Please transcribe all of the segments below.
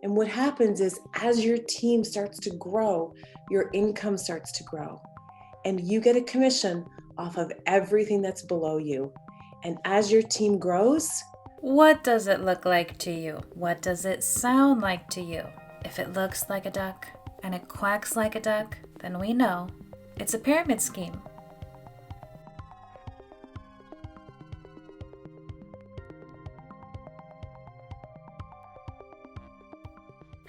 And what happens is as your team starts to grow, your income starts to grow. And you get a commission off of everything that's below you. And as your team grows, what does it look like to you? What does it sound like to you? If it looks like a duck and it quacks like a duck, then we know it's a pyramid scheme.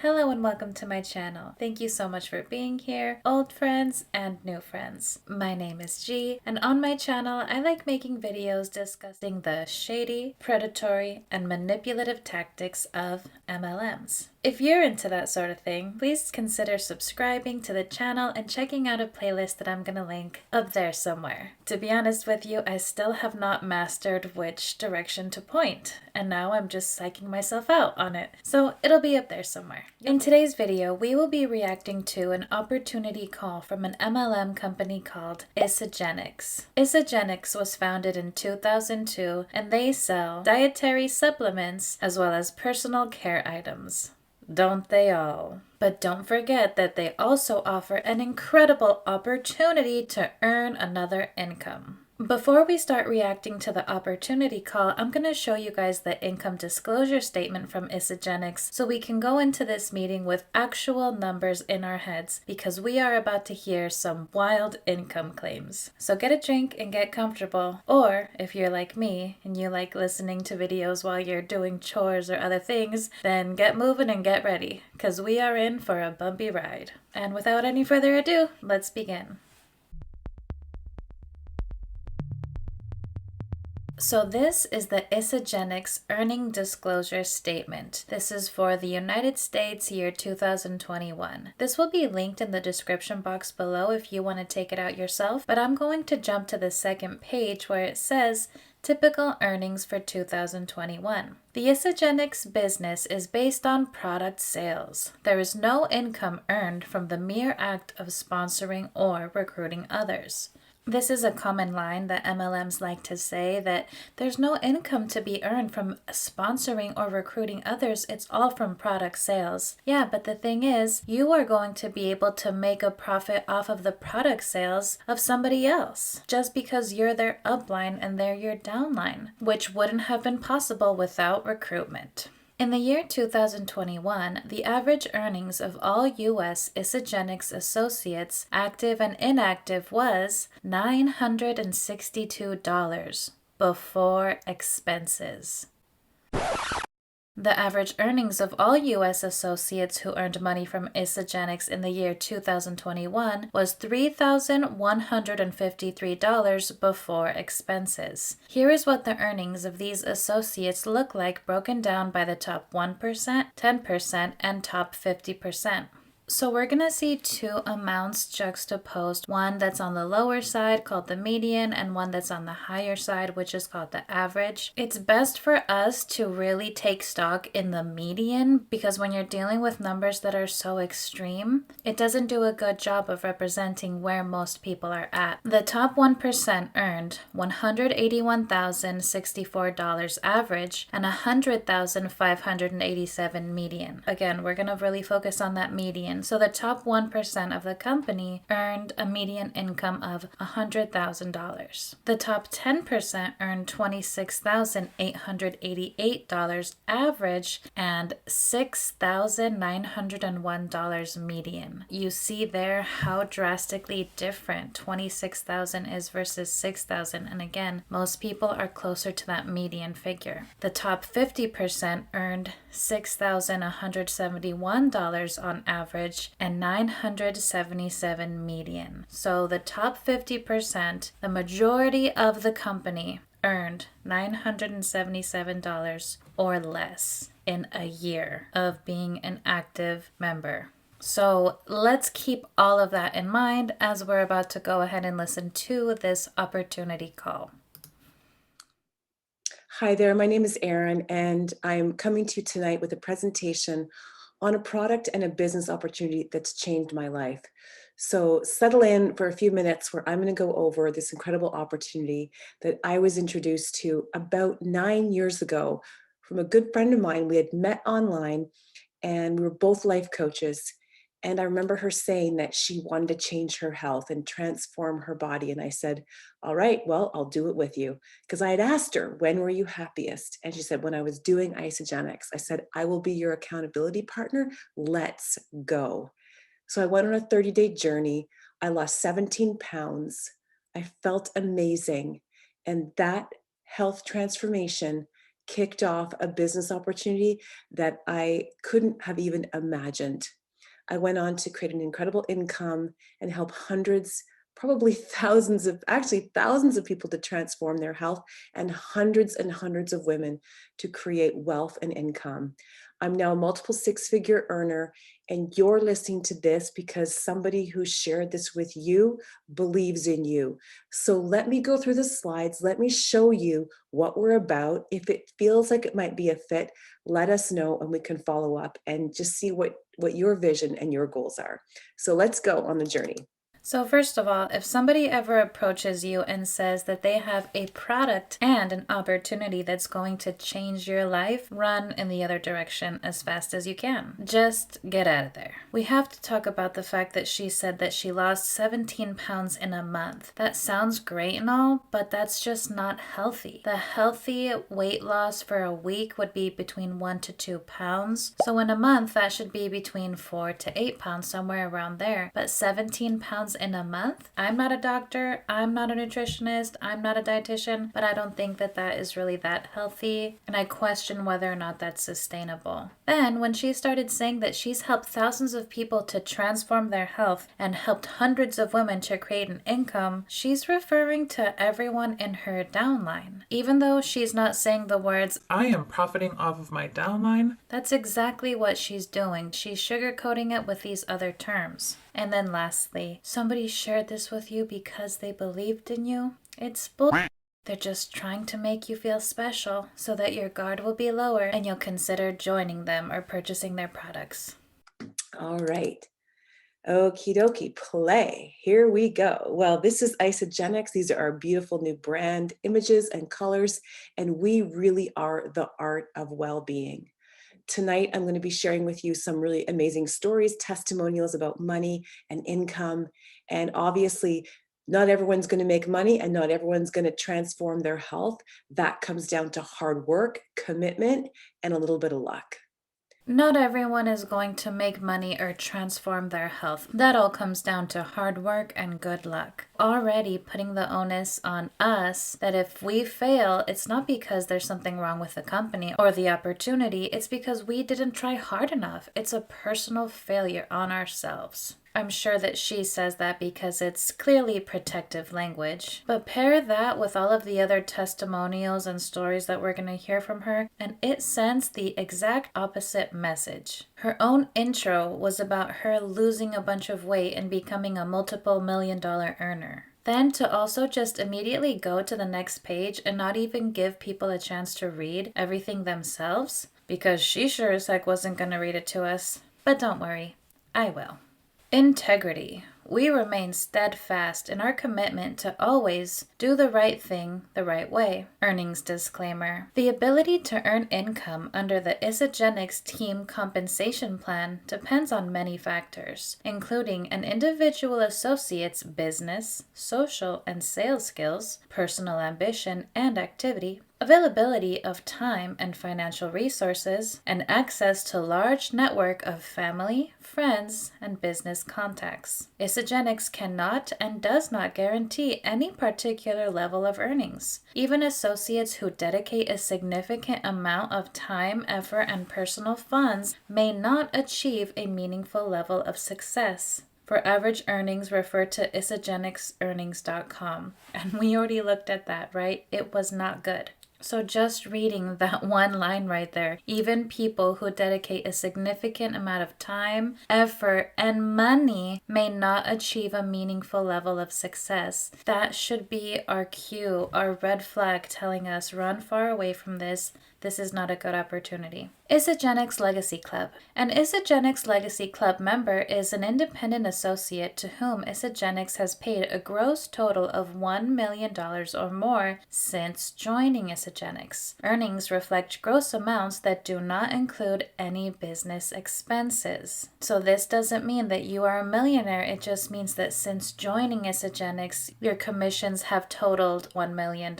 Hello and welcome to my channel. Thank you so much for being here, old friends and new friends. My name is G, and on my channel I like making videos discussing the shady, predatory, and manipulative tactics of MLMs. If you're into that sort of thing, please consider subscribing to the channel and checking out a playlist that I'm gonna link up there somewhere. To be honest with you, I still have not mastered which direction to point, and now I'm just psyching myself out on it. So it'll be up there somewhere. In today's video, we will be reacting to an opportunity call from an MLM company called Isagenix. Isagenix was founded in 2002, and they sell dietary supplements as well as personal care items. Don't they all? But don't forget that they also offer an incredible opportunity to earn another income. Before we start reacting to the opportunity call, I'm going to show you guys the income disclosure statement from Isagenix so we can go into this meeting with actual numbers in our heads because we are about to hear some wild income claims. So get a drink and get comfortable, or if you're like me and you like listening to videos while you're doing chores or other things, then get moving and get ready because we are in for a bumpy ride. And without any further ado, let's begin. So this is the Isagenix Earning Disclosure Statement. This is for the United States year 2021. This will be linked in the description box below if you want to take it out yourself, but I'm going to jump to the second page where it says Typical Earnings for 2021. The Isagenix business is based on product sales. There is no income earned from the mere act of sponsoring or recruiting others. This is a common line that MLMs like to say, that there's no income to be earned from sponsoring or recruiting others. It's all from product sales. Yeah, but the thing is, you are going to be able to make a profit off of the product sales of somebody else just because you're their upline and they're your downline, which wouldn't have been possible without recruitment. In the year 2021, the average earnings of all U.S. Isagenix associates, active and inactive, was $962 before expenses. The average earnings of all U.S. associates who earned money from Isagenix in the year 2021 was $3,153 before expenses. Here is what the earnings of these associates look like broken down by the top 1%, 10%, and top 50%. So we're going to see two amounts juxtaposed, one that's on the lower side called the median and one that's on the higher side which is called the average. It's best for us to really take stock in the median because when you're dealing with numbers that are so extreme, it doesn't do a good job of representing where most people are at. The top 1% earned $181,064 average and $100,587 median. Again, we're going to really focus on that median. So the top 1% of the company earned a median income of $100,000. The top 10% earned $26,888 average and $6,901 median. You see there how drastically different 26,000 is versus 6,000, and again, most people are closer to that median figure. The top 50% earned $6,171 on average and $977 median. So the top 50%, the majority of the company, earned $977 or less in a year of being an active member. So let's keep all of that in mind as we're about to go ahead and listen to this opportunity call. hi there, my name is Erin, and I'm coming to you tonight with a presentation on a product and a business opportunity that's changed my life. So settle in for a few minutes where I'm going to go over this incredible opportunity that I was introduced to about 9 years ago from a good friend of mine. We had met online and we were both life coaches. And I remember her saying that she wanted to change her health and transform her body. And I said, all right, well, I'll do it with you. Because I had asked her, when were you happiest? And she said, when I was doing Isagenix. I said, I will be your accountability partner. Let's go. So I went on a 30-day journey. I lost 17 pounds. I felt amazing. And that health transformation kicked off a business opportunity that I couldn't have even imagined. I went on to create an incredible income and help hundreds, probably thousands of people to transform their health, and hundreds of women to create wealth and income. I'm now a multiple six-figure earner, and you're listening to this because somebody who shared this with you believes in you. So let me go through the slides. Let me show you what we're about. If it feels like it might be a fit, let us know and we can follow up and just see what your vision and your goals are. So let's go on the journey. So first of all, if somebody ever approaches you and says that they have a product and an opportunity that's going to change your life, run in the other direction as fast as you can. Just get out of there. We have to talk about the fact that she said that she lost 17 pounds in a month. That sounds great and all, but that's just not healthy. The healthy weight loss for a week would be between 1 to 2 pounds. So in a month, that should be between 4 to 8 pounds, somewhere around there. But 17 pounds in a month? I'm not a doctor, I'm not a nutritionist, I'm not a dietitian, but I don't think that that is really that healthy, and I question whether or not that's sustainable. Then, when she started saying that she's helped thousands of people to transform their health and helped hundreds of women to create an income, she's referring to everyone in her downline. Even though she's not saying the words, I am profiting off of my downline, that's exactly what she's doing. She's sugarcoating it with these other terms. And then lastly, somebody shared this with you because they believed in you. It's bull. They're just trying to make you feel special so that your guard will be lower and you'll consider joining them or purchasing their products. All right. Okie dokie, play. Here we go. Well, this is Isagenix. These are our beautiful new brand images and colors, and we really are the art of well-being. Tonight, I'm going to be sharing with you some really amazing stories, testimonials about money and income. And obviously, not everyone's going to make money and not everyone's going to transform their health. That comes down to hard work, commitment, and a little bit of luck. Not everyone is going to make money or transform their health. That all comes down to hard work and good luck. Already putting the onus on us that if we fail, it's not because there's something wrong with the company or the opportunity, it's because we didn't try hard enough. It's a personal failure on ourselves. I'm sure that she says that because it's clearly protective language. But pair that with all of the other testimonials and stories that we're going to hear from her, and it sends the exact opposite message. Her own intro was about her losing a bunch of weight and becoming a multiple $1,000,000 earner. Then to also just immediately go to the next page and not even give people a chance to read everything themselves, because she sure as heck wasn't going to read it to us. But don't worry, I will. Integrity. We remain steadfast in our commitment to always do the right thing the right way. Earnings disclaimer. The ability to earn income under the Isagenix team compensation plan depends on many factors, including an individual associate's business, social, and sales skills, personal ambition and activity, availability of time and financial resources, and access to large network of family, friends, and business contacts. Isagenix cannot and does not guarantee any particular level of earnings. Even associates who dedicate a significant amount of time, effort, and personal funds may not achieve a meaningful level of success. For average earnings, refer to isagenixearnings.com. And we already looked at that, right? It was not good. So just reading that one line right there, even people who dedicate a significant amount of time, effort, and money may not achieve a meaningful level of success. That should be our cue, our red flag telling us run far away from this. this is not a good opportunity. Isagenix Legacy Club. An Isagenix Legacy Club member is an independent associate to whom Isagenix has paid a gross total of $1 million or more since joining Isagenix. Earnings reflect gross amounts that do not include any business expenses. So this doesn't mean that you are a millionaire. It just means that since joining Isagenix, your commissions have totaled $1 million.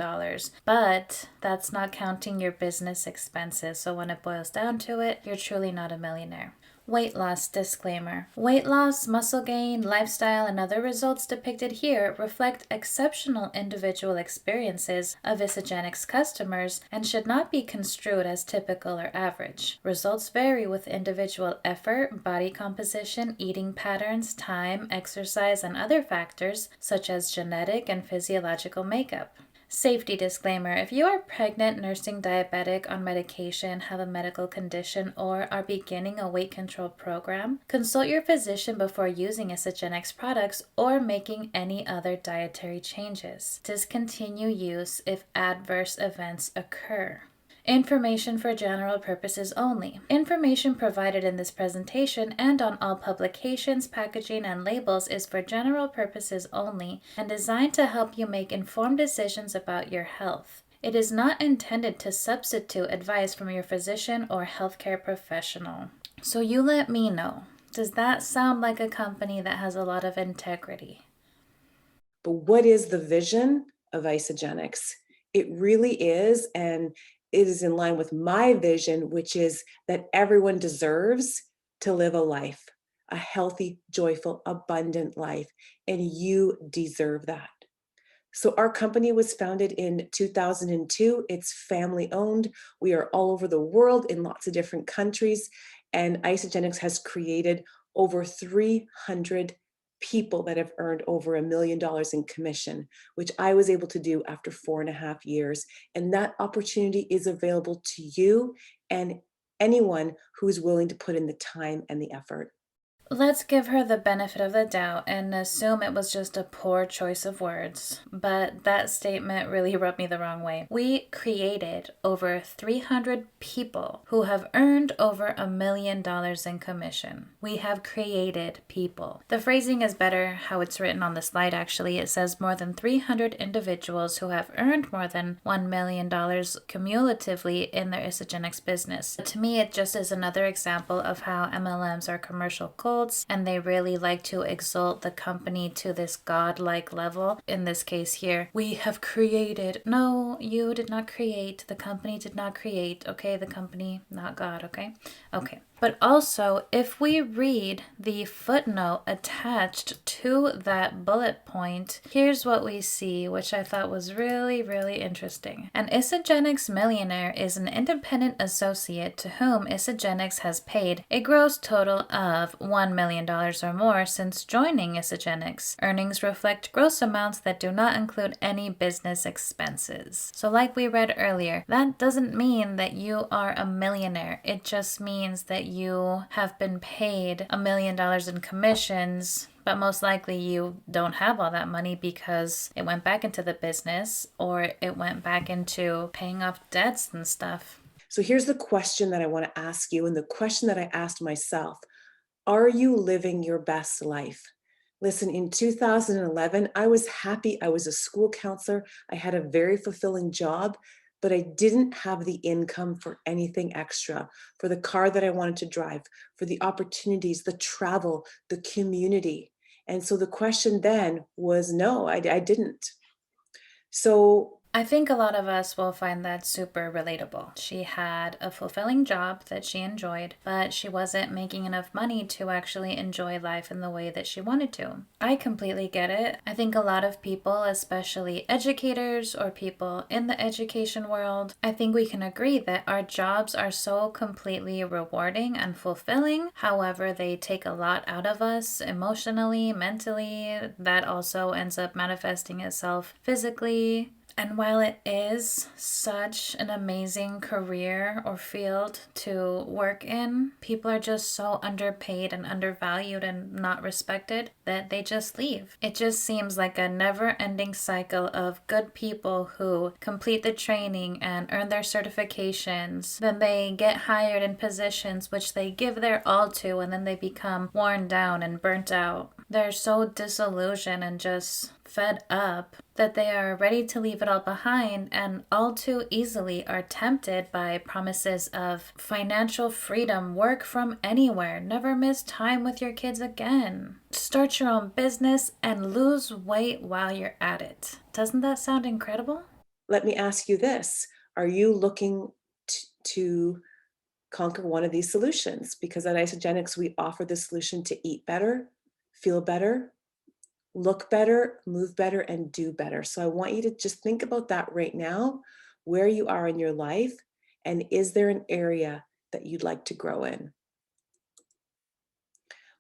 But that's not counting your business expenses. So when it boils down to it, you're truly not a millionaire. Weight loss disclaimer. Weight loss, muscle gain, lifestyle, and other results depicted here reflect exceptional individual experiences of Isagenix customers and should not be construed as typical or average. Results vary with individual effort, body composition, eating patterns, time, exercise, and other factors such as genetic and physiological makeup. Safety disclaimer. If you are pregnant, nursing, diabetic, on medication, have a medical condition, or are beginning a weight control program, consult your physician before using Isagenix products or making any other dietary changes. Discontinue use if adverse events occur. Information for general purposes only. Information provided in this presentation and on all publications, packaging, and labels is for general purposes only and designed to help you make informed decisions about your health. It is not intended to substitute advice from your physician or healthcare professional. So you let me know. Does that sound like a company that has a lot of integrity? But what is the vision of Isagenix? It really is, and it is in line with my vision, which is that everyone deserves to live a life, a healthy, joyful, abundant life, and you deserve that. So our company was founded in 2002. It's family owned. We are all over the world in lots of different countries, and Isagenix has created over 300 people that have earned over $1 million in commission, which I was able to do after 4.5 years. And that opportunity is available to you and anyone who's willing to put in the time and the effort. Let's give her the benefit of the doubt and assume it was just a poor choice of words, but that statement really rubbed me the wrong way. We created over 300 people who have earned over $1 million in commission. We have created people. The phrasing is better how it's written on the slide actually. It says more than 300 individuals who have earned more than $1 million cumulatively in their Isagenix business. To me, it just is another example of how MLMs are commercial cults, and they really like to exalt the company to this godlike level. In this case here, we have created. No, you did not create. The company did not create. Okay, the company, not God. Okay. But also, if we read the footnote attached to that bullet point, here's what we see, which I thought was really, really interesting. An Isagenix millionaire is an independent associate to whom Isagenix has paid a gross total of $1 million or more since joining Isagenix. Earnings reflect gross amounts that do not include any business expenses. So like we read earlier, that doesn't mean that you are a millionaire. It just means that you have been paid $1 million in commissions, but most likely you don't have all that money because it went back into the business or it went back into paying off debts and stuff. So here's the question that I want to ask you, and the question that I asked myself. Are you living your best life? Listen, in 2011, I was happy. I was a school counselor. I had a very fulfilling job, but I didn't have the income for anything extra, for the car that I wanted to drive, for the opportunities, the travel, the community. And so the question then was, no, I didn't. So I think a lot of us will find that super relatable. She had a fulfilling job that she enjoyed, but she wasn't making enough money to actually enjoy life in the way that she wanted to. I completely get it. I think a lot of people, especially educators or people in the education world, I think we can agree that our jobs are so completely rewarding and fulfilling. However, they take a lot out of us emotionally, mentally. That also ends up manifesting itself physically. And while it is such an amazing career or field to work in, people are just so underpaid and undervalued and not respected that they just leave. It just seems like a never-ending cycle of good people who complete the training and earn their certifications. Then they get hired in positions which they give their all to, and then they become worn down and burnt out. They're so disillusioned and just fed up that they are ready to leave it all behind, and all too easily are tempted by promises of financial freedom, work from anywhere, never miss time with your kids again, start your own business, and lose weight while you're at it. Doesn't that sound incredible? Let me ask you this. Are you looking to conquer one of these solutions? Because at Isagenix, we offer the solution to eat better, feel better, look better, move better, and do better. So I want you to just think about that right now, where you are in your life, and is there an area that you'd like to grow in?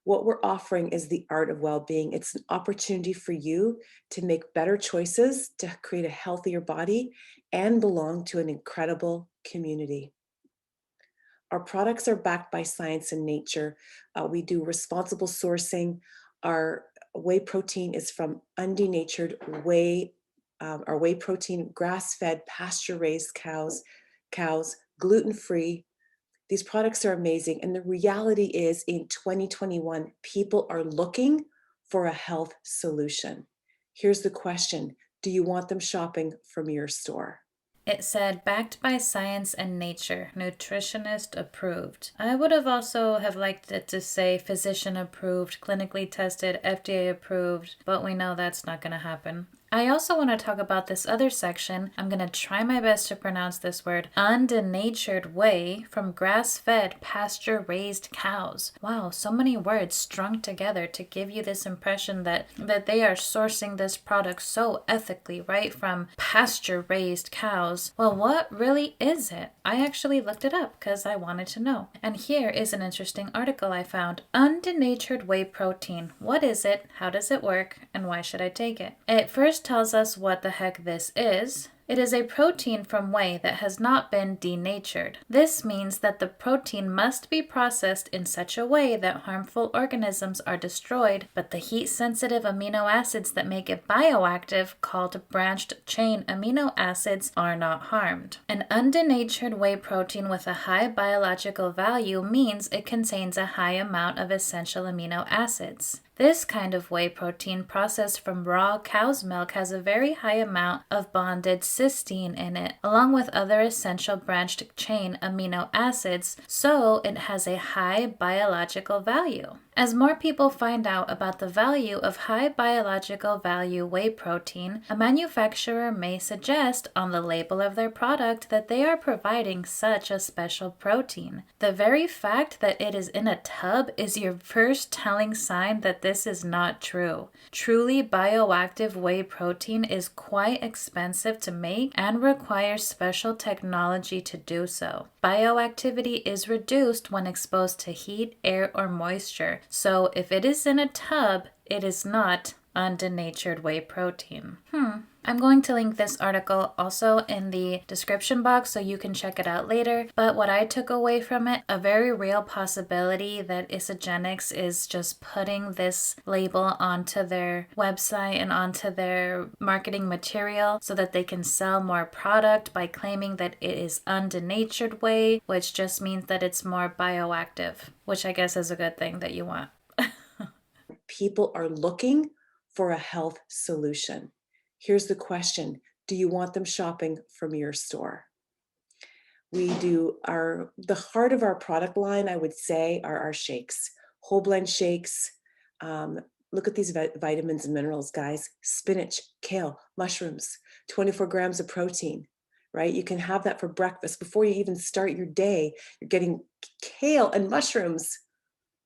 What we're offering is the art of well-being. It's an opportunity for you to make better choices, to create a healthier body, and belong to an incredible community. Our products are backed by science and nature. We do responsible sourcing. Our whey protein is from undenatured whey, our whey protein, grass-fed, pasture-raised cows, gluten-free. These products are amazing. And the reality is, in 2021, people are looking for a health solution. Here's the question. Do you want them shopping from your store? It said, backed by science and nature, nutritionist approved. I would have also have liked it to say physician approved, clinically tested, FDA approved, but we know that's not going to happen. I also want to talk about this other section. I'm going to try my best to pronounce this word. Undenatured whey from grass-fed, pasture-raised cows. Wow, so many words strung together to give you this impression that they are sourcing this product so ethically, right from pasture-raised cows. Well, what really is it? I actually looked it up because I wanted to know. And here is an interesting article I found. Undenatured whey protein. What is it? How does it work? And why should I take it? It first tells us what the heck this is. It is a protein from whey that has not been denatured. This means that the protein must be processed in such a way that harmful organisms are destroyed, but the heat-sensitive amino acids that make it bioactive, called branched-chain amino acids, are not harmed. An undenatured whey protein with a high biological value means it contains a high amount of essential amino acids. This kind of whey protein processed from raw cow's milk has a very high amount of bonded cysteine in it, along with other essential branched chain amino acids, so it has a high biological value. As more people find out about the value of high biological value whey protein, a manufacturer may suggest on the label of their product that they are providing such a special protein. The very fact that it is in a tub is your first telling sign that this is not true. Truly bioactive whey protein is quite expensive to make and requires special technology to do so. Bioactivity is reduced when exposed to heat, air, or moisture. So if it is in a tub, it is not undenatured whey protein. I'm going to link this article also in the description box so you can check it out later. But what I took away from it, a very real possibility that Isagenix is just putting this label onto their website and onto their marketing material so that they can sell more product by claiming that it is undenatured whey, which just means that it's more bioactive, which I guess is a good thing that you want. People are looking for a health solution. Here's the question. Do you want them shopping from your store? We do the heart of our product line, I would say, are our shakes, whole blend shakes. Look at these vitamins and minerals, guys. Spinach, kale, mushrooms, 24 grams of protein, right? You can have that for breakfast. Before you even start your day, you're getting kale and mushrooms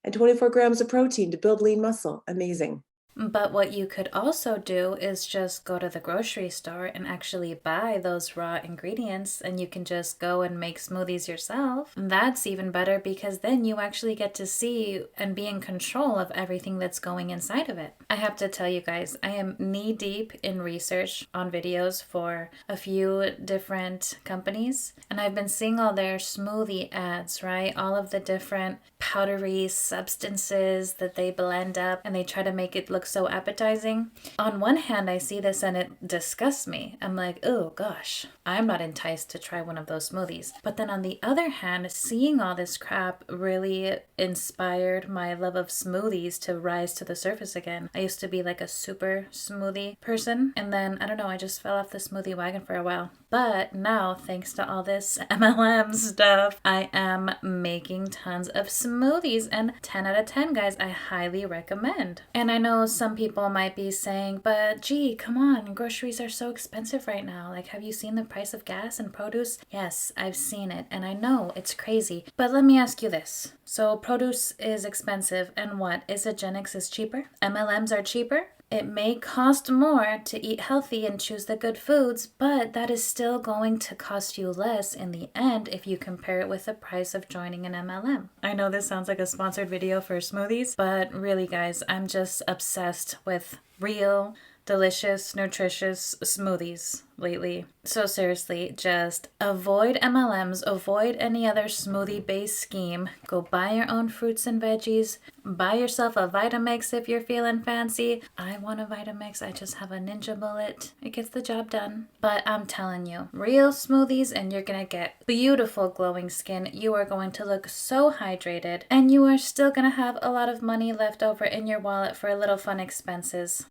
and 24 grams of protein to build lean muscle. Amazing. But what you could also do is just go to the grocery store and actually buy those raw ingredients, and you can just go and make smoothies yourself. That's even better because then you actually get to see and be in control of everything that's going inside of it. I have to tell you guys, I am knee deep in research on videos for a few different companies, and I've been seeing all their smoothie ads, right? All of the different powdery substances that they blend up and they try to make it look so appetizing. On one hand, I see this and it disgusts me. I'm like, oh gosh, I'm not enticed to try one of those smoothies. But then on the other hand, seeing all this crap really inspired my love of smoothies to rise to the surface again. I used to be like a super smoothie person, and then I don't know, I just fell off the smoothie wagon for a while. But now, thanks to all this MLM stuff, I am making tons of smoothies, and 10 out of 10, guys, I highly recommend. And I know some people might be saying, but gee, come on, groceries are so expensive right now. Like, have you seen the price of gas and produce? Yes, I've seen it, and I know it's crazy. But let me ask you this. So produce is expensive, and what? Isagenix is cheaper? MLMs are cheaper? It may cost more to eat healthy and choose the good foods, but that is still going to cost you less in the end if you compare it with the price of joining an MLM. I know this sounds like a sponsored video for smoothies, but really, guys, I'm just obsessed with real, delicious, nutritious smoothies lately. So seriously, just avoid MLMs, avoid any other smoothie-based scheme. Go buy your own fruits and veggies. Buy yourself a Vitamix if you're feeling fancy. I want a Vitamix. I just have a Ninja Bullet. It gets the job done. But I'm telling you, real smoothies and you're gonna get beautiful glowing skin. You are going to look so hydrated, and you are still gonna have a lot of money left over in your wallet for little fun expenses.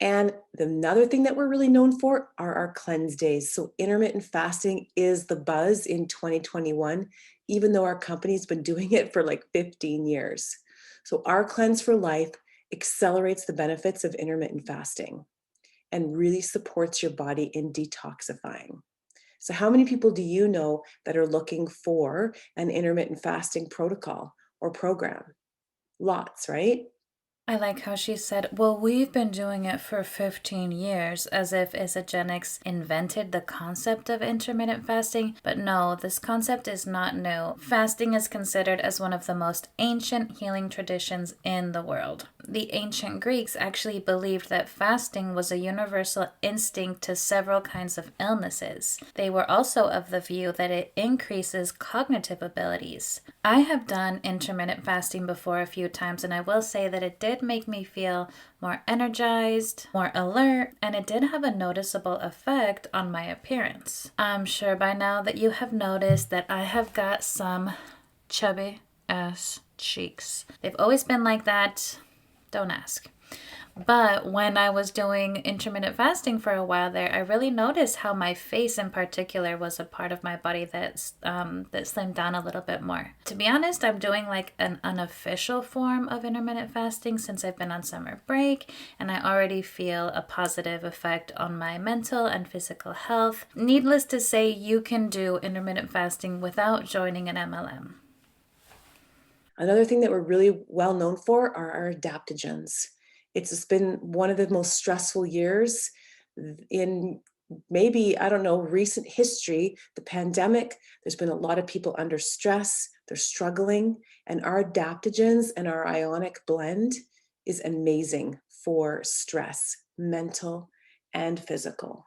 And another thing that we're really known for are our cleanse days. So intermittent fasting is the buzz in 2021, even though our company's been doing it for like 15 years. So our cleanse for life accelerates the benefits of intermittent fasting and really supports your body in detoxifying. So how many people do you know that are looking for an intermittent fasting protocol or program? Lots, right? I like how she said, well, we've been doing it for 15 years, as if Isagenix invented the concept of intermittent fasting. But no, this concept is not new. Fasting is considered as one of the most ancient healing traditions in the world. The ancient Greeks actually believed that fasting was a universal instinct to several kinds of illnesses. They were also of the view that it increases cognitive abilities. I have done intermittent fasting before a few times, and I will say that it did make me feel more energized, more alert, and it did have a noticeable effect on my appearance. I'm sure by now that you have noticed that I have got some chubby ass cheeks. They've always been like that. Don't ask. But when I was doing intermittent fasting for a while there, I really noticed how my face in particular was a part of my body that slimmed down a little bit more. To be honest, I'm doing like an unofficial form of intermittent fasting since I've been on summer break, and I already feel a positive effect on my mental and physical health. Needless to say, you can do intermittent fasting without joining an MLM. Another thing that we're really well known for are our adaptogens. It's just been one of the most stressful years in maybe, I don't know, recent history, the pandemic. There's been a lot of people under stress, they're struggling, and our adaptogens and our ionic blend is amazing for stress, mental and physical.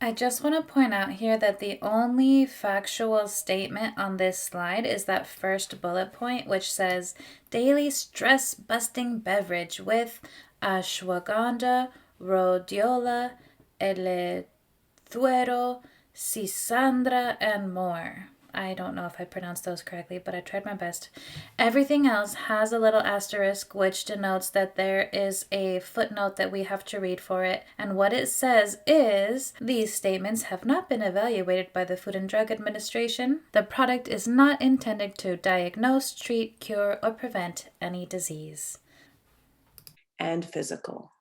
I just want to point out here that the only factual statement on this slide is that first bullet point, which says daily stress busting beverage with ashwagandha, rhodiola, elethuero, sisandra, and more. I don't know if I pronounced those correctly, but I tried my best. Everything else has a little asterisk, which denotes that there is a footnote that we have to read for it. And what it says is, these statements have not been evaluated by the Food and Drug Administration. The product is not intended to diagnose, treat, cure, or prevent any disease. And physical.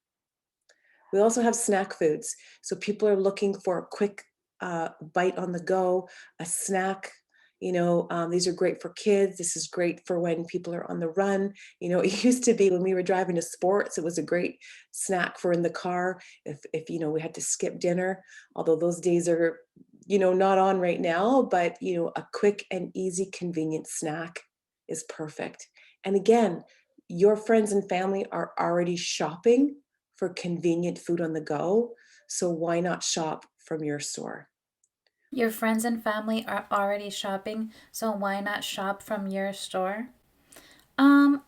We also have snack foods. So people are looking for a quick bite on the go, a snack, These are great for kids. This is great for when people are on the run. It used to be when we were driving to sports, it was a great snack for in the car if we had to skip dinner, although those days are, not on right now, but, a quick and easy, convenient snack is perfect. And again, your friends and family are already shopping for convenient food on the go. So why not shop from your store? Your friends and family are already shopping, so why not shop from your store?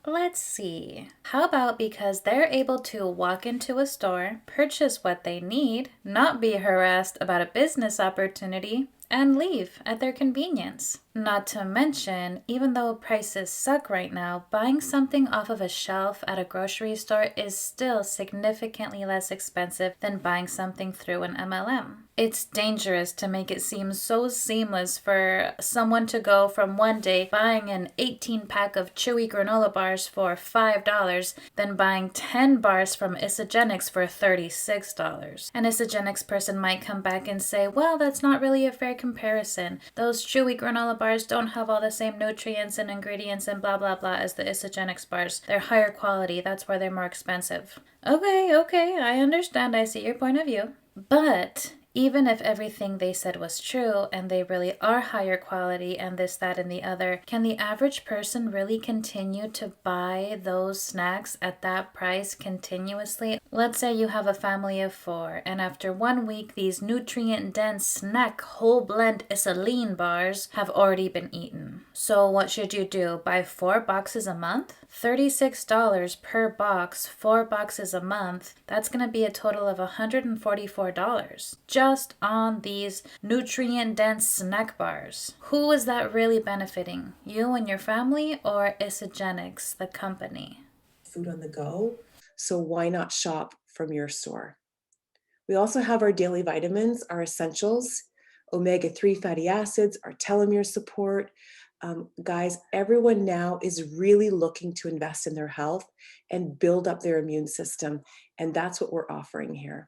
Let's see. How about because they're able to walk into a store, purchase what they need, not be harassed about a business opportunity, and leave at their convenience. Not to mention, even though prices suck right now, buying something off of a shelf at a grocery store is still significantly less expensive than buying something through an MLM. It's dangerous to make it seem so seamless for someone to go from one day buying an 18-pack of chewy granola bars for $5 than buying 10 bars from Isagenix for $36. An Isagenix person might come back and say, well, that's not really a fair comparison. Those chewy granola bars don't have all the same nutrients and ingredients and blah blah blah as the Isagenix bars. They're higher quality, that's why they're more expensive. Okay, I understand, I see your point of view. But even if everything they said was true and they really are higher quality and this, that, and the other, can the average person really continue to buy those snacks at that price continuously? Let's say you have a family of 4 and after 1 week these nutrient-dense snack whole blend Isaline bars have already been eaten. So what should you do? Buy 4 boxes a month? $36 per box, 4 boxes a month. That's going to be a total of $144 just on these nutrient-dense snack bars. Who is that really benefiting? You and your family or Isagenix, the company? Food on the go. So why not shop from your store? We also have our daily vitamins, our essentials, omega-3 fatty acids, our telomere support. Guys, everyone now is really looking to invest in their health and build up their immune system. And that's what we're offering here.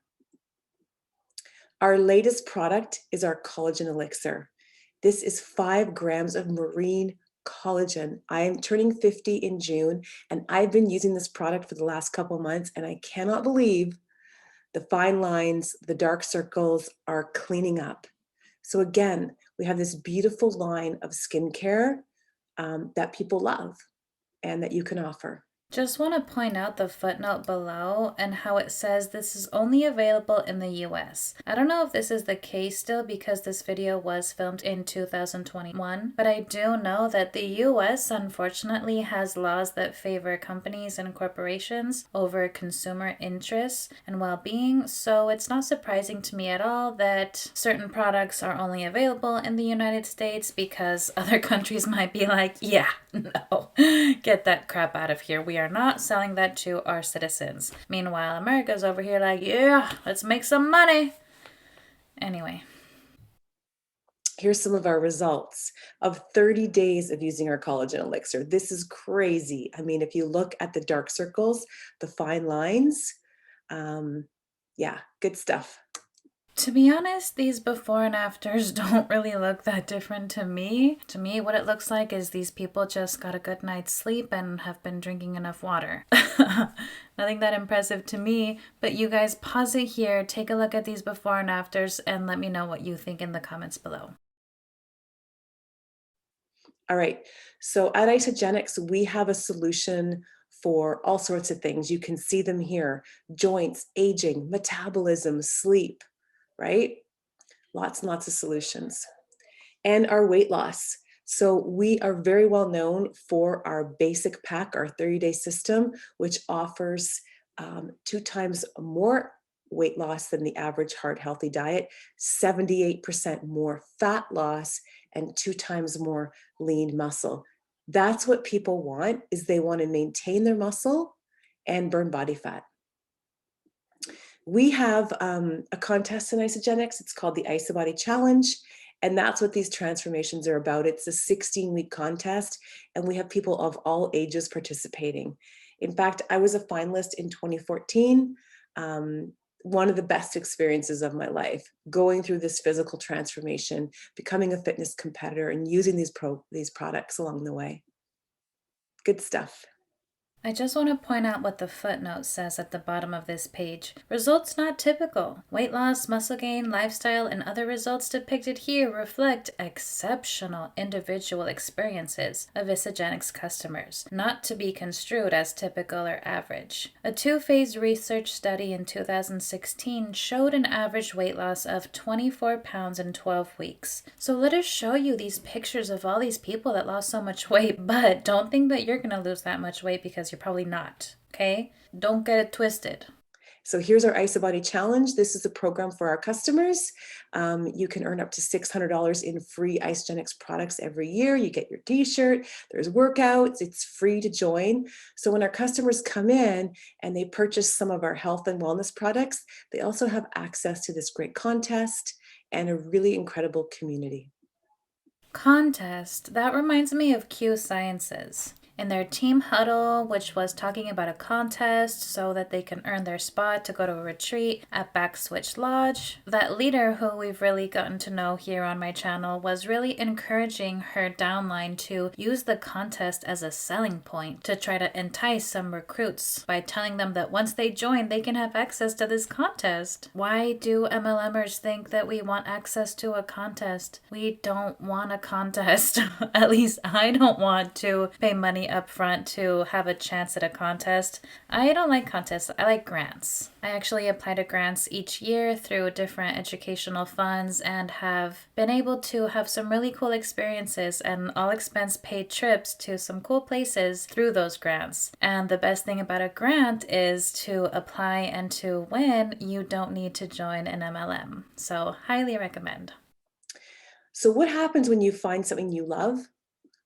Our latest product is our collagen elixir. This is 5 grams of marine collagen. I am turning 50 in June, and I've been using this product for the last couple months, and I cannot believe the fine lines, the dark circles are cleaning up. So again, we have this beautiful line of skincare that people love and that you can offer. Just want to point out the footnote below and how it says this is only available in the US. I don't know if this is the case still because this video was filmed in 2021, but I do know that the US unfortunately has laws that favor companies and corporations over consumer interests and well-being, so it's not surprising to me at all that certain products are only available in the United States because other countries might be like, yeah, no, get that crap out of here. We are not selling that to our citizens. Meanwhile, America's over here like, yeah, let's make some money. Anyway. Here's some of our results of 30 days of using our collagen elixir. This is crazy. I mean, if you look at the dark circles, the fine lines, yeah, good stuff. To be honest, these before and afters don't really look that different to me. To me, what it looks like is these people just got a good night's sleep and have been drinking enough water. Nothing that impressive to me, but you guys pause it here, take a look at these before and afters, and let me know what you think in the comments below. All right, so at Isagenix, we have a solution for all sorts of things. You can see them here: joints, aging, metabolism, sleep, right? Lots and lots of solutions. And our weight loss. So we are very well known for our basic pack, our 30-day system, which offers 2 times more weight loss than the average heart healthy diet, 78% more fat loss, and 2 times more lean muscle. That's what people want, is they want to maintain their muscle and burn body fat. We have a contest in Isagenix. It's called the Isabody Challenge. And that's what these transformations are about. It's a 16-week contest, and we have people of all ages participating. In fact, I was a finalist in 2014. one of the best experiences of my life, going through this physical transformation, becoming a fitness competitor, and using these products along the way. Good stuff. I just want to point out what the footnote says at the bottom of this page. Results not typical. Weight loss, muscle gain, lifestyle, and other results depicted here reflect exceptional individual experiences of Isagenix customers, not to be construed as typical or average. A two-phase research study in 2016 showed an average weight loss of 24 pounds in 12 weeks. So let us show you these pictures of all these people that lost so much weight, but don't think that you're going to lose that much weight because you're probably not, okay? Don't get it twisted. So here's our IsaBody Challenge. This is a program for our customers. You can earn up to $600 in free Isagenix products every year. You get your t-shirt, there's workouts, it's free to join. So when our customers come in and they purchase some of our health and wellness products, they also have access to this great contest and a really incredible community. Contest. That reminds me of Q Sciences. In their team huddle, which was talking about a contest so that they can earn their spot to go to a retreat at Backswitch Lodge, that leader who we've really gotten to know here on my channel was really encouraging her downline to use the contest as a selling point to try to entice some recruits by telling them that once they join, they can have access to this contest. Why do MLMers think that we want access to a contest? We don't want a contest. At least I don't want to pay money up front to have a chance at a contest. I don't like contests. I like grants. I actually apply to grants each year through different educational funds and have been able to have some really cool experiences and all expense paid trips to some cool places through those grants. And the best thing about a grant is to apply and to win, you don't need to join an MLM. So highly recommend. So what happens when you find something you love?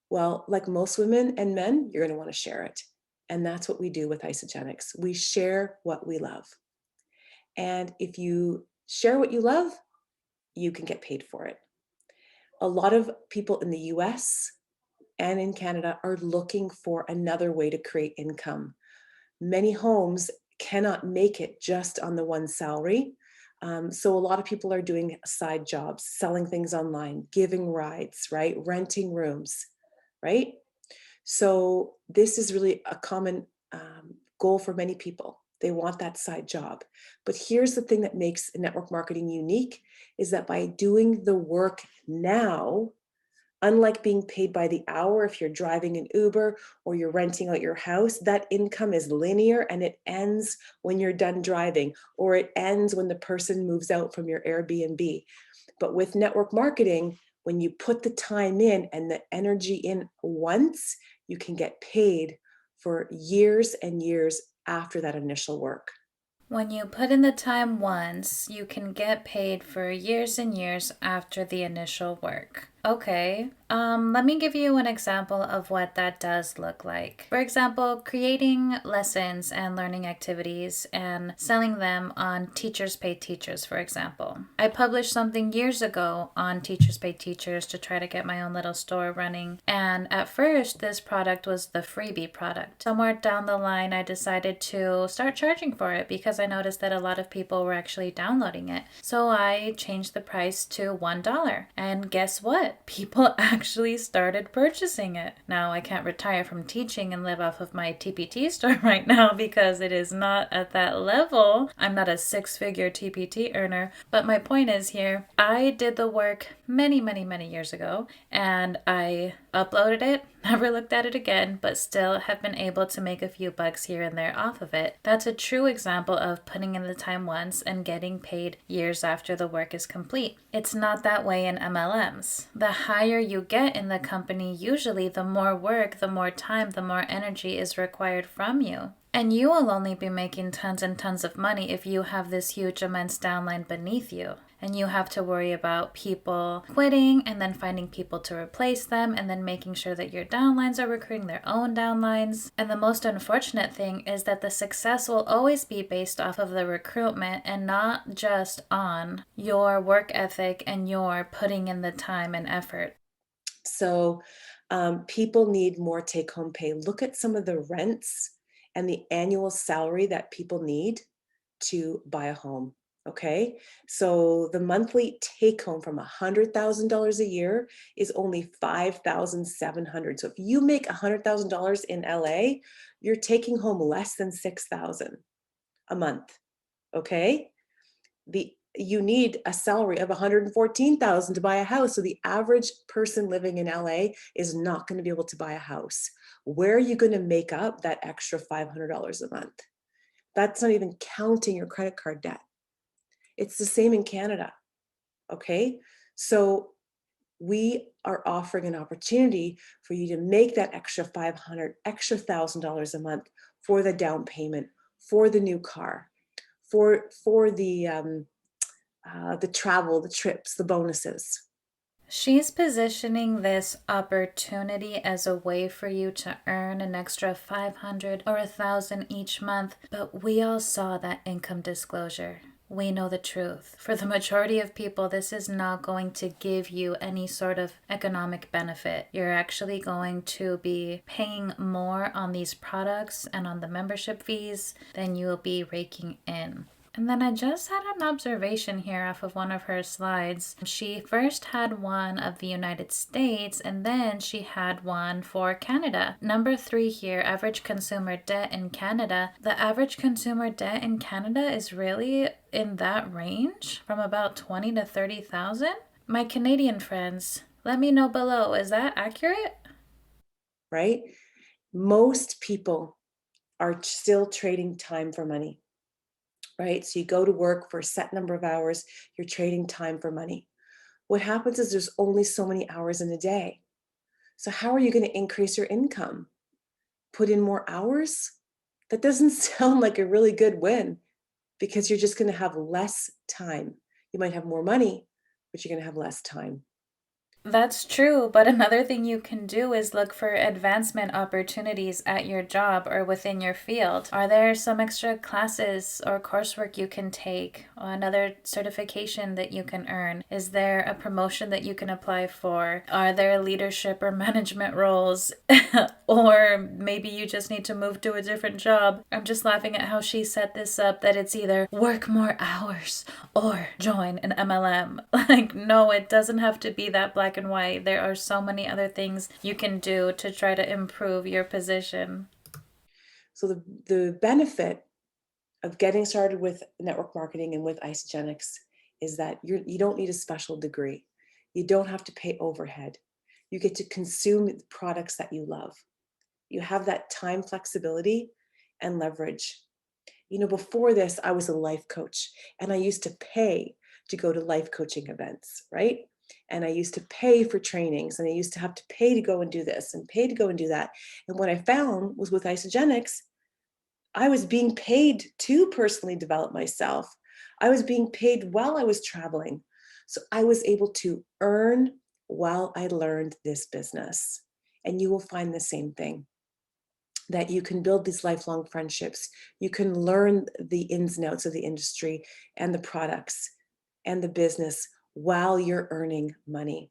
Well, like most women and men, you're going to want to share it. And that's what we do with Isagenix. We share what we love. And if you share what you love, you can get paid for it. A lot of people in the US and in Canada are looking for another way to create income. Many homes cannot make it just on the one salary. So a lot of people are doing side jobs, selling things online, giving rides, right? Renting rooms, right? So this is really a common goal for many people. They want that side job. But here's the thing that makes network marketing unique is that by doing the work now, unlike being paid by the hour, if you're driving an Uber or you're renting out your house, that income is linear and it ends when you're done driving, or it ends when the person moves out from your Airbnb. But with network marketing, when you put the time in and the energy in once, you can get paid for years and years after that initial work. When you put in the time once, you can get paid for years and years after the initial work. Okay, let me give you an example of what that does look like. For example, creating lessons and learning activities and selling them on Teachers Pay Teachers, for example. I published something years ago on Teachers Pay Teachers to try to get my own little store running. And at first, this product was the freebie product. Somewhere down the line, I decided to start charging for it because I noticed that a lot of people were actually downloading it. So I changed the price to $1. And guess what? People actually started purchasing it. Now, I can't retire from teaching and live off of my TPT store right now because it is not at that level. I'm not a six-figure TPT earner, but my point is here, I did the work many, many, many years ago, and I uploaded it, never looked at it again, but still have been able to make a few bucks here and there off of it. That's a true example of putting in the time once and getting paid years after the work is complete. It's not that way in MLMs. The higher you get in the company, usually the more work, the more time, the more energy is required from you. And you will only be making tons and tons of money if you have this huge immense downline beneath you. And you have to worry about people quitting and then finding people to replace them and then making sure that your downlines are recruiting their own downlines. And the most unfortunate thing is that the success will always be based off of the recruitment and not just on your work ethic and your putting in the time and effort. So people need more take-home pay. Look at some of the rents and the annual salary that people need to buy a home. Okay, so the monthly take home from $100,000 a year is only $5,700. So if you make $100,000 in LA, you're taking home less than $6,000 a month. Okay, you need a salary of $114,000 to buy a house. So the average person living in LA is not going to be able to buy a house. Where are you going to make up that extra $500 a month? That's not even counting your credit card debt. It's the same in Canada. Okay, so we are offering an opportunity for you to make that extra $1,000 a month for the down payment, for the new car, for the travel, the trips, the bonuses. She's positioning this opportunity as a way for you to earn an extra 500 or 1,000 each month, but we all saw that income disclosure. We know the truth. For the majority of people, this is not going to give you any sort of economic benefit. You're actually going to be paying more on these products and on the membership fees than you will be raking in. And then I just had an observation here off of one of her slides. She first had one of the United States, and then she had one for Canada. Number 3 here, average consumer debt in Canada. The average consumer debt in Canada is really in that range, from about 20 to 30,000. My Canadian friends, let me know below. Is that accurate? Right? Most people are still trading time for money. Right? So you go to work for a set number of hours, you're trading time for money. What happens is there's only so many hours in a day. So how are you going to increase your income? Put in more hours? That doesn't sound like a really good win, because you're just going to have less time. You might have more money, but you're going to have less time. That's true, but another thing you can do is look for advancement opportunities at your job or within your field. Are there some extra classes or coursework you can take, or another certification that you can earn? Is there a promotion that you can apply for? Are there leadership or management roles? Or maybe you just need to move to a different job. I'm just laughing at how she set this up, that it's either work more hours or join an MLM. Like, no, it doesn't have to be that black and white. There are so many other things you can do to try to improve your position. So the benefit of getting started with network marketing and with Isagenix is that you don't need a special degree. You don't have to pay overhead. You get to consume the products that you love. You have that time flexibility and leverage. Before this, I was a life coach, and I used to pay to go to life coaching events, right? And I used to pay for trainings, and I used to have to pay to go and do this and pay to go and do that. And what I found was with Isagenix, I was being paid to personally develop myself. I was being paid while I was traveling. So I was able to earn while I learned this business. And you will find the same thing, that you can build these lifelong friendships. You can learn the ins and outs of the industry and the products and the business while you're earning money.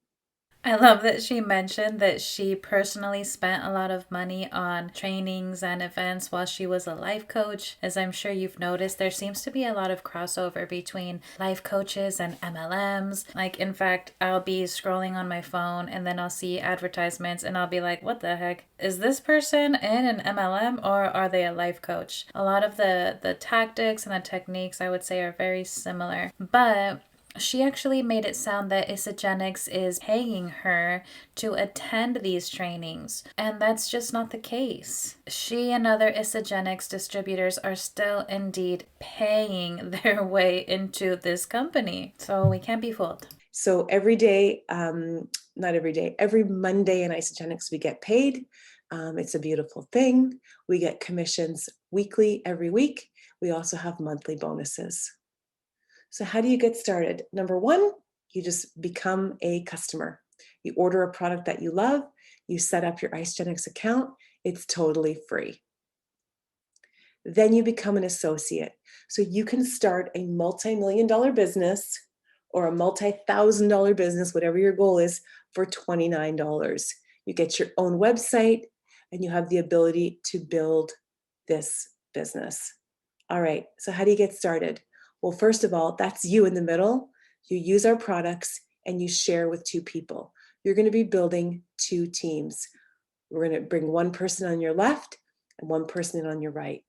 I love that she mentioned that she personally spent a lot of money on trainings and events while she was a life coach. As I'm sure you've noticed, there seems to be a lot of crossover between life coaches and MLMs. Like, in fact, I'll be scrolling on my phone and then I'll see advertisements and I'll be like, what the heck? Is this person in an MLM or are they a life coach? A lot of the tactics and the techniques, I would say, are very similar. But she actually made it sound that Isagenix is paying her to attend these trainings, and that's just not the case. She and other Isagenix distributors are still indeed paying their way into this company, so we can't be fooled. So every day, not every day, every Monday in Isagenix, we get paid. It's a beautiful thing. We get commissions weekly, every week. We also have monthly bonuses. So how do you get started? Number 1, you just become a customer. You order a product that you love, you set up your Isagenix account, it's totally free. Then you become an associate. So you can start a multi-million-dollar business or a multi-thousand-dollar business, whatever your goal is, for $29. You get your own website and you have the ability to build this business. All right, so how do you get started? Well, first of all, that's you in the middle. You use our products and you share with two people. You're going to be building two teams. We're going to bring one person on your left and one person on your right.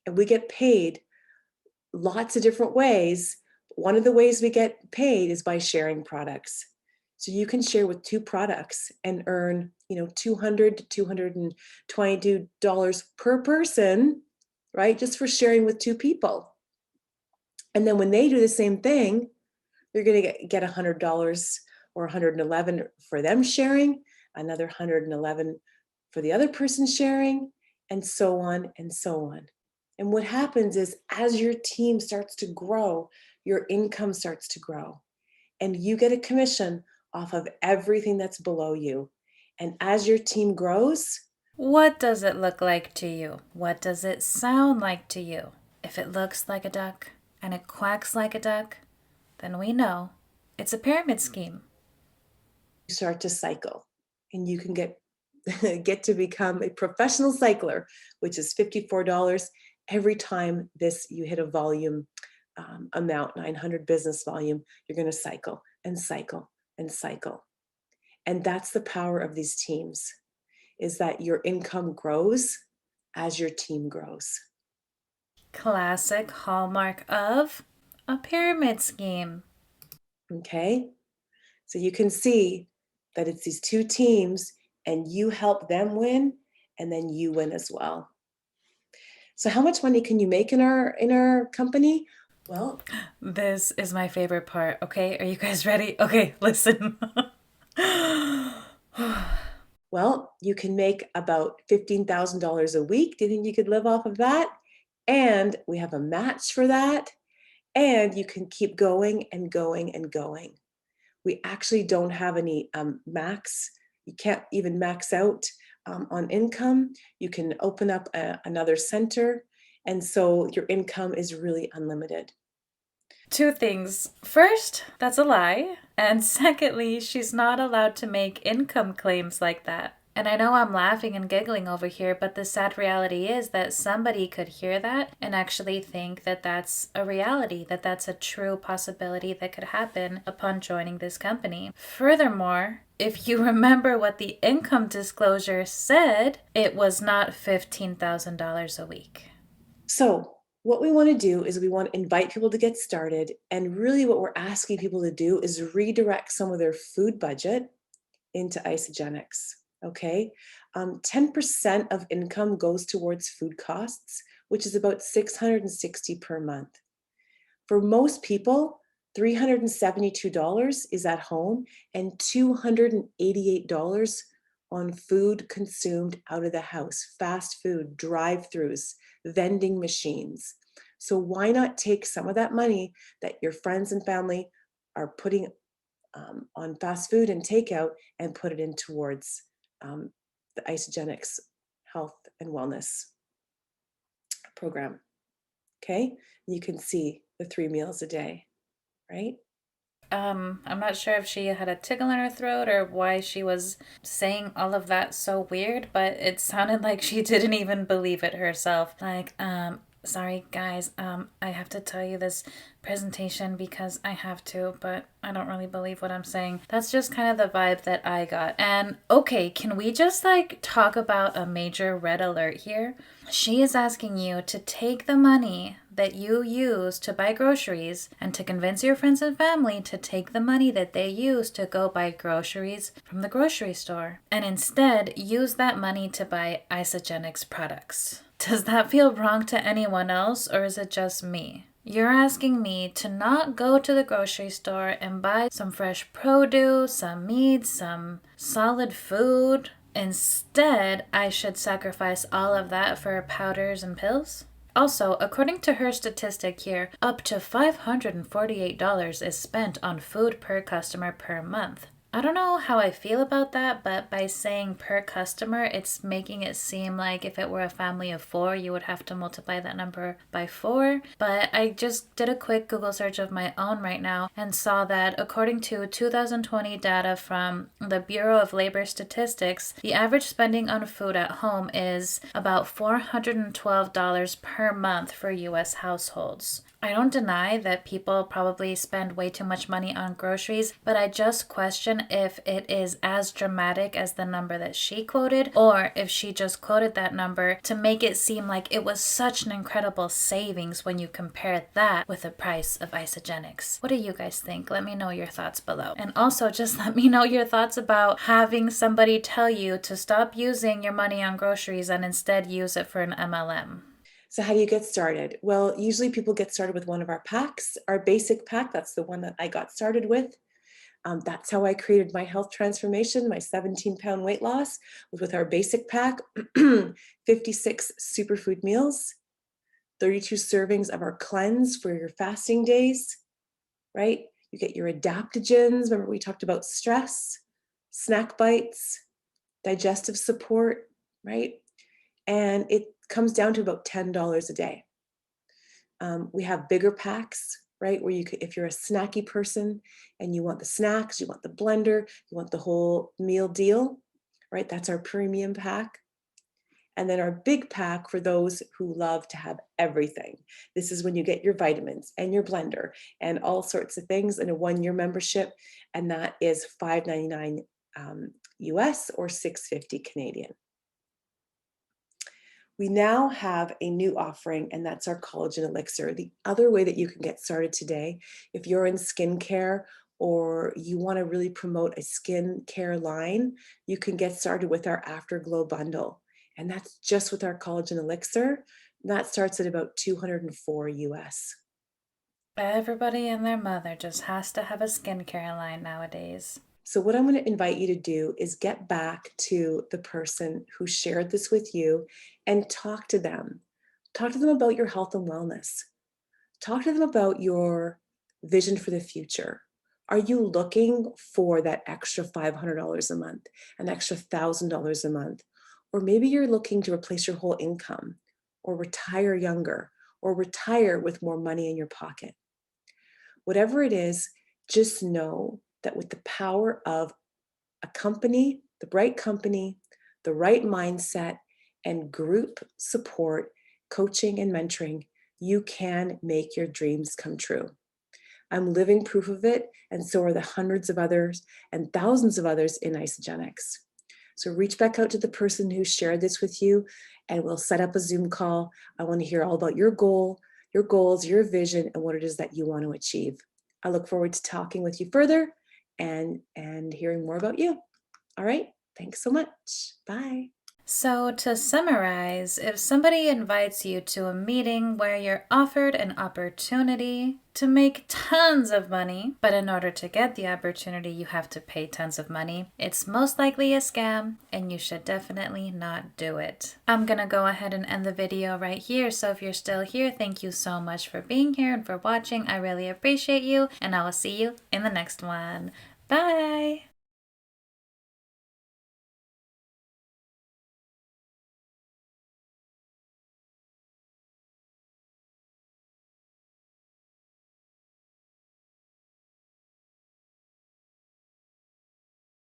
And we get paid lots of different ways. One of the ways we get paid is by sharing products. So you can share with two products and earn, $200 to $222 per person, right? Just for sharing with two people. And then when they do the same thing, you're going to get $100 or 111 for them sharing, another 111 for the other person sharing, and so on and so on. And what happens is as your team starts to grow, your income starts to grow, and you get a commission off of everything that's below you. And as your team grows, What does it look like to you? What does it sound like to you? If it looks like a duck and it quacks like a duck, then we know it's a pyramid scheme. you start to cycle, and you can get to become a professional cycler, which is $54 every time you hit a volume amount, 900 business volume. You're going to cycle and cycle and cycle. And that's the power of these teams, is that your income grows as your team grows. Classic hallmark of a pyramid scheme. Okay? So you can see that it's these two teams and you help them win, and then you win as well. So how much money can you make in our company? Well, this is my favorite part. Okay, are you guys ready? Okay, listen. Well, you can make about $15,000 a week. Do you think you could live off of that? And we have a match for that. And you can keep going and going and going. We actually don't have any max. You can't even max out on income. You can open up another center. And so your income is really unlimited. Two things. First, that's a lie. And secondly, she's not allowed to make income claims like that. And I know I'm laughing and giggling over here, but the sad reality is that somebody could hear that and actually think that that's a reality, that that's a true possibility that could happen upon joining this company. Furthermore, if you remember what the income disclosure said, it was not $15,000 a week. So what we want to do is we want to invite people to get started. And really what we're asking people to do is redirect some of their food budget into Isagenix. Okay, 10% of income goes towards food costs, which is about $660 per month. For most people, $372 is at home and $288 on food consumed out of the house, fast food, drive-throughs, vending machines. So why not take some of that money that your friends and family are putting on fast food and takeout and put it in towards the Isagenix health and wellness program. Okay, you can see the 3 meals a day, right? I'm not sure if she had a tickle in her throat or why she was saying all of that so weird, but it sounded like she didn't even believe it herself. Like, sorry guys, I have to tell you this presentation because I have to, but I don't really believe what I'm saying. That's just kind of the vibe that I got. And okay, can we just talk about a major red alert here? She is asking you to take the money that you use to buy groceries and to convince your friends and family to take the money that they use to go buy groceries from the grocery store and instead use that money to buy Isagenix products. Does that feel wrong to anyone else, or is it just me? You're asking me to not go to the grocery store and buy some fresh produce, some meat, some solid food. Instead, I should sacrifice all of that for powders and pills? Also, according to her statistic here, up to $548 is spent on food per customer per month. I don't know how I feel about that, but by saying per customer, it's making it seem like if it were a family of 4, you would have to multiply that number by 4. But I just did a quick Google search of my own right now and saw that according to 2020 data from the Bureau of Labor Statistics, the average spending on food at home is about $412 per month for US households. I don't deny that people probably spend way too much money on groceries, but I just question if it is as dramatic as the number that she quoted, or if she just quoted that number to make it seem like it was such an incredible savings when you compare that with the price of Isagenix. What do you guys think? Let me know your thoughts below. And also just let me know your thoughts about having somebody tell you to stop using your money on groceries and instead use it for an MLM. So how do you get started? Well, usually people get started with one of our packs. Our basic pack, that's the one that I got started with. That's how I created my health transformation. My 17-pound weight loss was with our basic pack, 56 superfood meals, 32 servings of our cleanse for your fasting days, right? You get your adaptogens. Remember we talked about stress, snack bites, digestive support, right? And it comes down to about $10 a day. We have bigger packs, right? Where you could, if you're a snacky person and you want the snacks, you want the blender, you want the whole meal deal, right? That's our premium pack. And then our big pack for those who love to have everything. This is when you get your vitamins and your blender and all sorts of things in a 1-year membership. And that is $5.99 US or $6.50 Canadian. We now have a new offering, and that's our collagen elixir. The other way that you can get started today, if you're in skincare or you want to really promote a skincare line, you can get started with our Afterglow bundle. And that's just with our collagen elixir. That starts at about $204 US. Everybody and their mother just has to have a skincare line nowadays. So what I'm going to invite you to do is get back to the person who shared this with you and talk to them. Talk to them about your health and wellness. Talk to them about your vision for the future. Are you looking for that extra $500 a month, an extra $1,000 a month? Or maybe you're looking to replace your whole income or retire younger or retire with more money in your pocket. Whatever it is, just know that with the power of a company, the right mindset, and group support, coaching, and mentoring, you can make your dreams come true. I'm living proof of it, and so are the hundreds of others and thousands of others in Isagenix. So reach back out to the person who shared this with you, and we'll set up a Zoom call. I want to hear all about your goal, your goals, your vision, and what it is that you want to achieve. I look forward to talking with you further and hearing more about you. All right. Thanks so much. Bye. So, to summarize, if somebody invites you to a meeting where you're offered an opportunity to make tons of money, but in order to get the opportunity, you have to pay tons of money, it's most likely a scam, and you should definitely not do it. I'm gonna go ahead and end the video right here. So, if you're still here, thank you so much for being here and for watching. I really appreciate you, and I will see you in the next one. Bye!